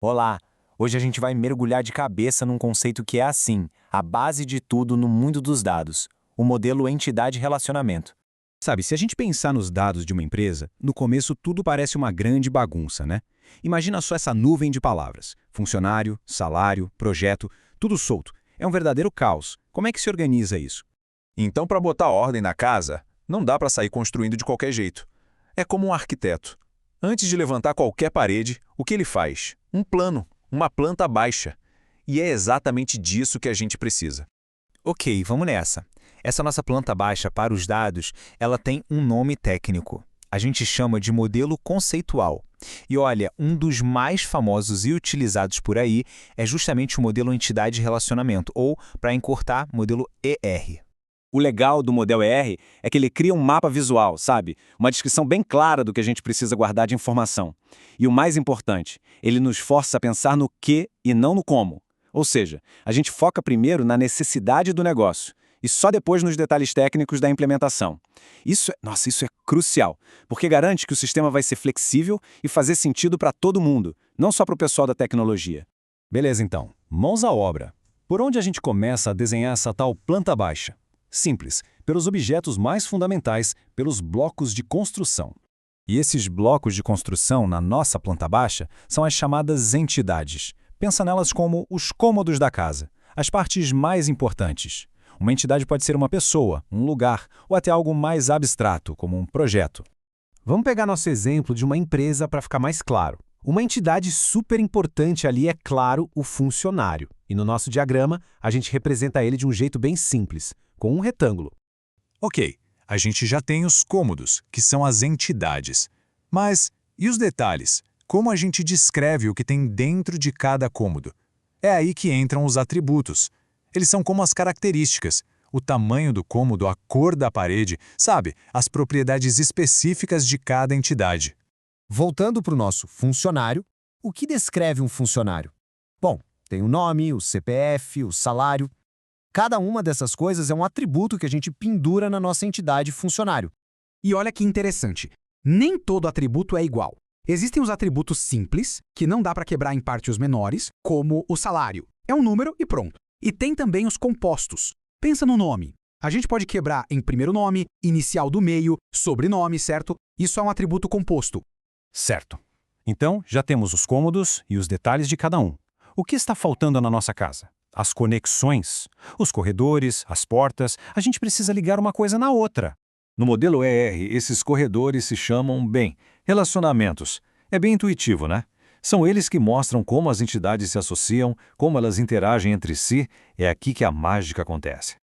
Olá! Hoje a gente vai mergulhar de cabeça num conceito que é assim, a base de tudo no mundo dos dados, o modelo entidade-relacionamento. Sabe, se a gente pensar nos dados de uma empresa, no começo tudo parece uma grande bagunça, né? Imagina só essa nuvem de palavras. Funcionário, salário, projeto, tudo solto. É um verdadeiro caos. Como é que se organiza isso? Então, para botar ordem na casa, não dá para sair construindo de qualquer jeito. É como um arquiteto. Antes de levantar qualquer parede, o que ele faz? Um plano, uma planta baixa. E é exatamente disso que a gente precisa. Ok, vamos nessa. Essa nossa planta baixa para os dados, ela tem um nome técnico. A gente chama de modelo conceitual. E olha, um dos mais famosos e utilizados por aí é justamente o modelo entidade-relacionamento, ou, para encurtar, modelo ER. O legal do modelo ER é que ele cria um mapa visual, sabe? Uma descrição bem clara do que a gente precisa guardar de informação. E o mais importante, ele nos força a pensar no que e não no como. Ou seja, a gente foca primeiro na necessidade do negócio e só depois nos detalhes técnicos da implementação. Isso é crucial, porque garante que o sistema vai ser flexível e fazer sentido para todo mundo, não só para o pessoal da tecnologia. Beleza, então. Mãos à obra. Por onde a gente começa a desenhar essa tal planta baixa? Simples, pelos objetos mais fundamentais, pelos blocos de construção. E esses blocos de construção na nossa planta baixa são as chamadas entidades. Pensa nelas como os cômodos da casa, as partes mais importantes. Uma entidade pode ser uma pessoa, um lugar, ou até algo mais abstrato, como um projeto. Vamos pegar nosso exemplo de uma empresa para ficar mais claro. Uma entidade super importante ali é, claro, o funcionário. E no nosso diagrama, a gente representa ele de um jeito bem simples, com um retângulo. Ok, a gente já tem os cômodos, que são as entidades. Mas e os detalhes? Como a gente descreve o que tem dentro de cada cômodo? É aí que entram os atributos. Eles são como as características, o tamanho do cômodo, a cor da parede, sabe? As propriedades específicas de cada entidade. Voltando para o nosso funcionário, o que descreve um funcionário? Bom, tem o nome, o CPF, o salário. Cada uma dessas coisas é um atributo que a gente pendura na nossa entidade funcionário. E olha que interessante, nem todo atributo é igual. Existem os atributos simples, que não dá para quebrar em partes menores, como o salário. É um número e pronto. E tem também os compostos. Pensa no nome. A gente pode quebrar em primeiro nome, inicial do meio, sobrenome, certo? Isso é um atributo composto. Certo. Então, já temos os cômodos e os detalhes de cada um. O que está faltando na nossa casa? As conexões, os corredores, as portas, a gente precisa ligar uma coisa na outra. No modelo ER, esses corredores se chamam, relacionamentos. É bem intuitivo, né? São eles que mostram como as entidades se associam, como elas interagem entre si. É aqui que a mágica acontece.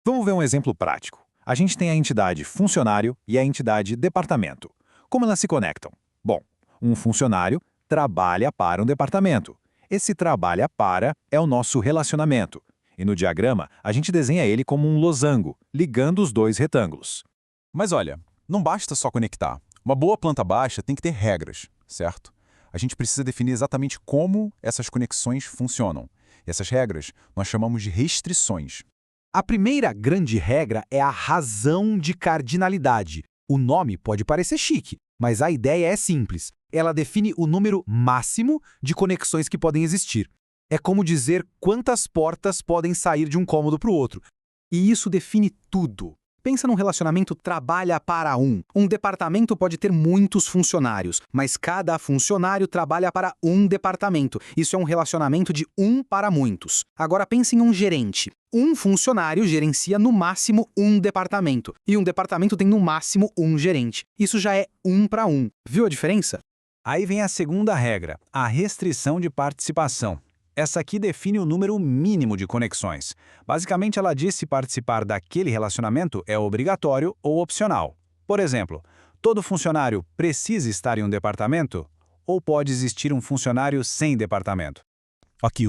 Vamos ver um exemplo prático. A gente tem a entidade funcionário e a entidade departamento. Como elas se conectam? Bom, um funcionário trabalha para um departamento. Esse trabalha para é o nosso relacionamento. E no diagrama, a gente desenha ele como um losango, ligando os dois retângulos. Mas olha, não basta só conectar. Uma boa planta baixa tem que ter regras, certo? A gente precisa definir exatamente como essas conexões funcionam. E essas regras nós chamamos de restrições. A primeira grande regra é a razão de cardinalidade. O nome pode parecer chique, mas a ideia é simples. Ela define o número máximo de conexões que podem existir. É como dizer quantas portas podem sair de um cômodo para o outro. E isso define tudo. Pensa num relacionamento trabalha para um. Um departamento pode ter muitos funcionários, mas cada funcionário trabalha para um departamento. Isso é um relacionamento de um para muitos. Agora pense em um gerente. Um funcionário gerencia no máximo um departamento. E um departamento tem no máximo um gerente. Isso já é um para um. Viu a diferença? Aí vem a segunda regra, a restrição de participação. Essa aqui define o número mínimo de conexões. Basicamente, ela diz se participar daquele relacionamento é obrigatório ou opcional. Por exemplo, todo funcionário precisa estar em um departamento ou pode existir um funcionário sem departamento? Ok,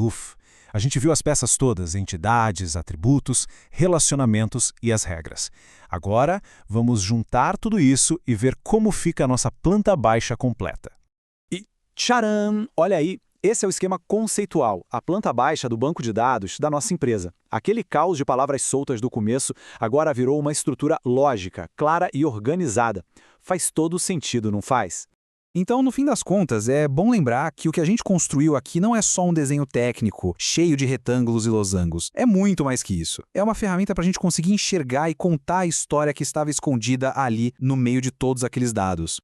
a gente viu as peças todas, entidades, atributos, relacionamentos e as regras. Agora, vamos juntar tudo isso e ver como fica a nossa planta baixa completa. E tcharam! Olha aí! Esse é o esquema conceitual, a planta baixa do banco de dados da nossa empresa. Aquele caos de palavras soltas do começo agora virou uma estrutura lógica, clara e organizada. Faz todo sentido, não faz? Então, no fim das contas, é bom lembrar que o que a gente construiu aqui não é só um desenho técnico, cheio de retângulos e losangos. É muito mais que isso. É uma ferramenta para a gente conseguir enxergar e contar a história que estava escondida ali no meio de todos aqueles dados.